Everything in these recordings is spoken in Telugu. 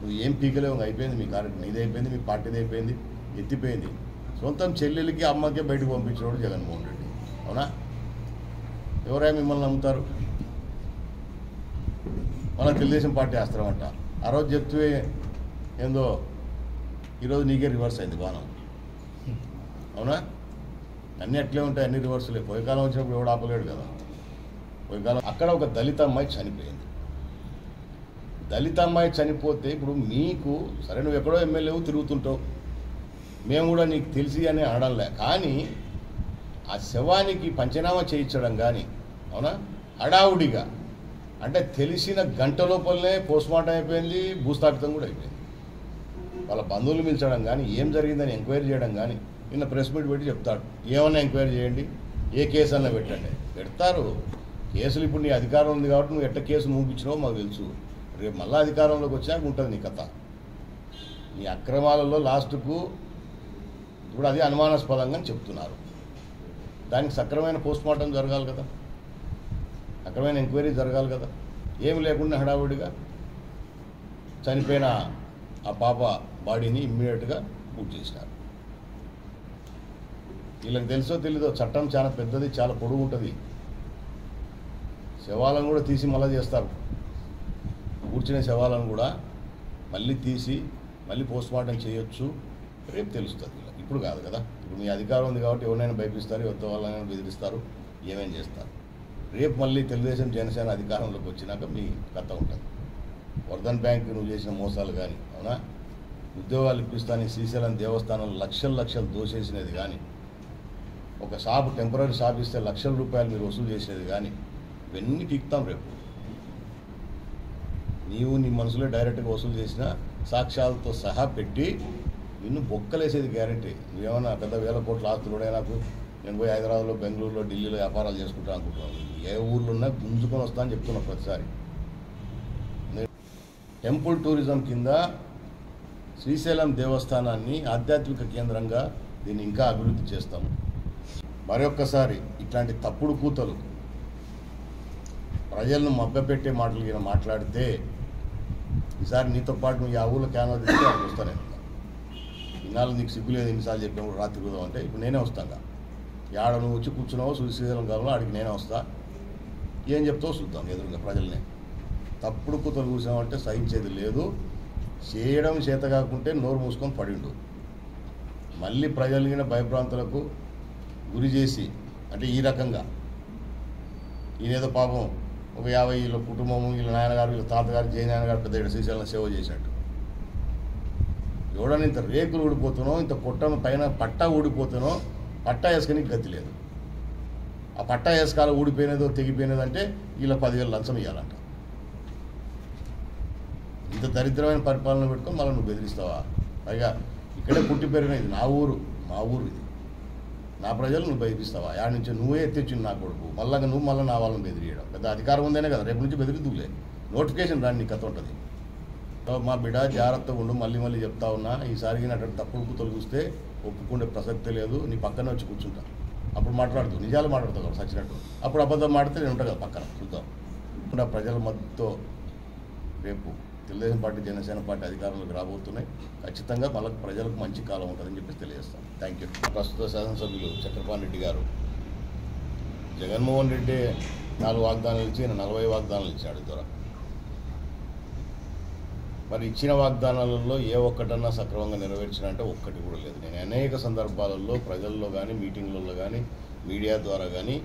నువ్వు ఏం పీకలేవు, అయిపోయింది. మీ కార్యక్రమం ఇది అయిపోయింది, మీ పార్టీది అయిపోయింది, ఎత్తిపోయింది. సొంతం చెల్లెలకి అమ్మకే బయటకు పంపించినోడు జగన్మోహన్ రెడ్డి. అవునా? ఎవరైనా మిమ్మల్ని నమ్ముతారు? మన తెలుగుదేశం పార్టీ వేస్తామంట. ఆ రోజు చెప్తే ఏందో ఈరోజు నీకే రివర్స్ అయింది బాణం. అవునా? అన్నీ అట్లే ఉంటాయి, అన్ని రివర్సులే. పోయికాలం వచ్చినప్పుడు ఎవడు ఆపలేడు కదా. పోయికాలం అక్కడ ఒక దళిత అమ్మాయి చనిపోయింది. దళిత అమ్మాయి చనిపోతే ఇప్పుడు మీకు సరే నువ్వు ఎక్కడో ఎమ్మెల్యేవు తిరుగుతుంటావు, మేము కూడా నీకు తెలిసి అని అనడంలే. కానీ ఆ శవానికి పంచనామా చేయించడం కానీ, అవునా, హడావుడిగా అంటే తెలిసిన గంట లోపలనే పోస్ట్మార్టం అయిపోయింది, భూస్థాపితం కూడా అయిపోయింది. వాళ్ళ బంధువులు పిలిచడం కానీ, ఏం జరిగిందని ఎంక్వైరీ చేయడం కానీ, నిన్న ప్రెస్ మీట్ పెట్టి చెప్తాడు. ఏమన్నా ఎంక్వైరీ చేయండి, ఏ కేసు అన్నా పెట్టండి. పెడతారు కేసులు. ఇప్పుడు నీ అధికారం ఉంది కాబట్టి నువ్వు ఎట్ట కేసు మూపించినావో మాకు తెలుసు. రేపు మళ్ళీ అధికారంలోకి వచ్చాక ఉంటుంది నీ కథ. నీ అక్రమాలలో లాస్ట్కు ఇప్పుడు అది అనుమానాస్పదంగా చెప్తున్నారు. దానికి సక్రమైన పోస్ట్మార్టం జరగాలి కదా, సక్రమైన ఎంక్వైరీ జరగాలి కదా. ఏమి లేకుండా హడావుడిగా చనిపోయిన ఆ పాప బాడీని ఇమ్మీడియట్గా పూర్తి చేసినారు. వీళ్ళకి తెలుసో తెలీదో చట్టం చాలా పెద్దది, చాలా పొడుగు ఉంటుంది. శవాలను కూడా తీసి మళ్ళీ చేస్తారు. కూర్చునే శవాలను కూడా మళ్ళీ తీసి మళ్ళీ పోస్ట్మార్టం చేయొచ్చు. రేపు తెలుస్తుంది. ఇప్పుడు కాదు కదా. ఇప్పుడు మీ అధికారం ఉంది కాబట్టి ఎవరినైనా భయపిస్తారు, ఎవరితో వాళ్ళైనా బెదిరిస్తారు, ఏమేం చేస్తారు. రేపు మళ్ళీ తెలుగుదేశం జనసేన అధికారంలోకి వచ్చినాక మీ కథ ఉంటుంది. వర్ధన్ బ్యాంక్ నువ్వు చేసిన మోసాలు కానీ, అవునా, ఉద్యోగాలు ఇప్పిస్తాను శ్రీశైలం దేవస్థానం లక్షలు దోచేసినది కానీ, ఒక షాపు టెంపరీ షాప్ ఇస్తే లక్షల రూపాయలు మీరు వసూలు చేసినది కానీ, ఇవన్నీ పీకుతాం రేపు. నీవు నీ మనసులో డైరెక్ట్గా వసూలు చేసిన సాక్ష్యాలతో సహా పెట్టి నిన్ను బొక్కలేసేది గ్యారంటీ. నువ్వేమన్నా పెద్ద వేల కోట్ల ఆస్తులుడే, నాకు నేను పోయి హైదరాబాద్లో, బెంగళూరులో, ఢిల్లీలో వ్యాపారాలు చేసుకుంటాను అనుకుంటున్నాను. ఏ ఊర్లో ఉన్నా గుంజుకొని వస్తా అని చెప్తున్నా ప్రతిసారి. టెంపుల్ టూరిజం కింద శ్రీశైలం దేవస్థానాన్ని ఆధ్యాత్మిక కేంద్రంగా దీన్ని ఇంకా అభివృద్ధి చేస్తాము. మరొక్కసారి ఇట్లాంటి తప్పుడు కూతలు ప్రజలను మభ్యపెట్టే మాటలు మాట్లాడితే ఈసారి నీతో పాటు నువ్వు ఆ ఊళ్ళో క్యాన్వా తెచ్చి అక్కడికి వస్తానే. ఇన్నాళ్ళు నీకు సిగ్గు లేదు, ఎన్నిసార్లు చెప్పినప్పుడు రాత్రి కుదాం అంటే ఇప్పుడు నేనే వస్తాను. ఏడ నువ్వు వచ్చి కూర్చున్నావో శ్రీశైలం కాలంలో అడిగి నేనే వస్తా. ఏం చెప్తావో చూద్దాం ఎదురుగా ప్రజల్ని. తప్పుడు కూతలు కూర్చామంటే సహించేది లేదు. చేయడం చేత కాకుంటే నోరు మూసుకొని పడిండు. మళ్ళీ ప్రజలకి భయభ్రాంతులకు గురి చేసి అంటే ఈ రకంగా ఈయనేదో పాపం ఒక 50 వీళ్ళ కుటుంబము, వీళ్ళ నాయనగారు, వీళ్ళ తాతగారు, జయనాయనగారు పెద్ద శ్రీశైలం సేవ చేసినట్టు. ఎవడని ఇంత రేకులు ఊడిపోతున్నావు, ఇంత పొట్టను పైన పట్టా ఊడిపోతున్నావు, పట్టా వేసుకొని గతి లేదు. ఆ పట్టా వేసుకాల ఊడిపోయినదో తెగిపోయినదంటే వీళ్ళ 10,000 లంచం ఇవ్వాలంట. ఇంత దరిద్రమైన పరిపాలన పెట్టుకొని మళ్ళీ నువ్వు బెదిరిస్తావా? పైగా ఇక్కడే పుట్టి పెరిగిన ఇది నా ఊరు, మా ఊరు ఇది, నా ప్రజలు నువ్వు బెదిరిస్తావా? యాడ్ నుంచి నువ్వే ఎత్తిచ్చింది నా కొడుకు, నువ్వు మళ్ళీ నా వాళ్ళని బెదిరియడం. పెద్ద అధికారం ఉందేనే కదా, రేపు నుంచి బెదిరిద్దులే. నోటిఫికేషన్ రాని నీ కథ ఉంటుంది. మా బిడ్డ జాగ్రత్తగా ఉండు, మళ్ళీ చెప్తా ఉన్నా. ఈసారికి అటువంటి తప్పుడు కూతలు చూస్తే ఒప్పుకునే ప్రసక్తే లేదు. నీ పక్కన వచ్చి కూర్చుంటా, అప్పుడు మాట్లాడుతూ నిజాలు మాట్లాడతావు కదా సచ్చినట్టు. అప్పుడు అబద్ధం మాడితే నేను ఉంటాను కదా పక్కన చూద్దాం. ఇప్పుడు ప్రజల మద్దతుతో రేపు తెలుగుదేశం పార్టీ, జనసేన పార్టీ అధికారంలోకి రాబోతున్నాయి. ఖచ్చితంగా వాళ్ళకి ప్రజలకు మంచి కాలం ఉంటుందని చెప్పి తెలియజేస్తాను. Thank you. ప్రస్తుత శాసనసభ్యులు చక్రపాణి రెడ్డి గారు జగన్మోహన్ రెడ్డి 4 వాగ్దానాలు ఇచ్చి 40 వాగ్దానాలు ఇచ్చాడు ద్వారా. మరి ఇచ్చిన వాగ్దానాలలో ఏ ఒక్కటన్నా సక్రమంగా నెరవేర్చినంటే ఒక్కటి కూడా లేదు. నేను అనేక సందర్భాలలో ప్రజల్లో కానీ, మీటింగ్లలో కానీ, మీడియా ద్వారా కానీ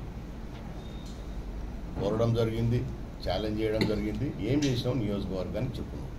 కోరడం జరిగింది, ఛాలెంజ్ చేయడం జరిగింది. ఏం చేసినావు నియోజకవర్గానికి చెప్పుకున్నావు.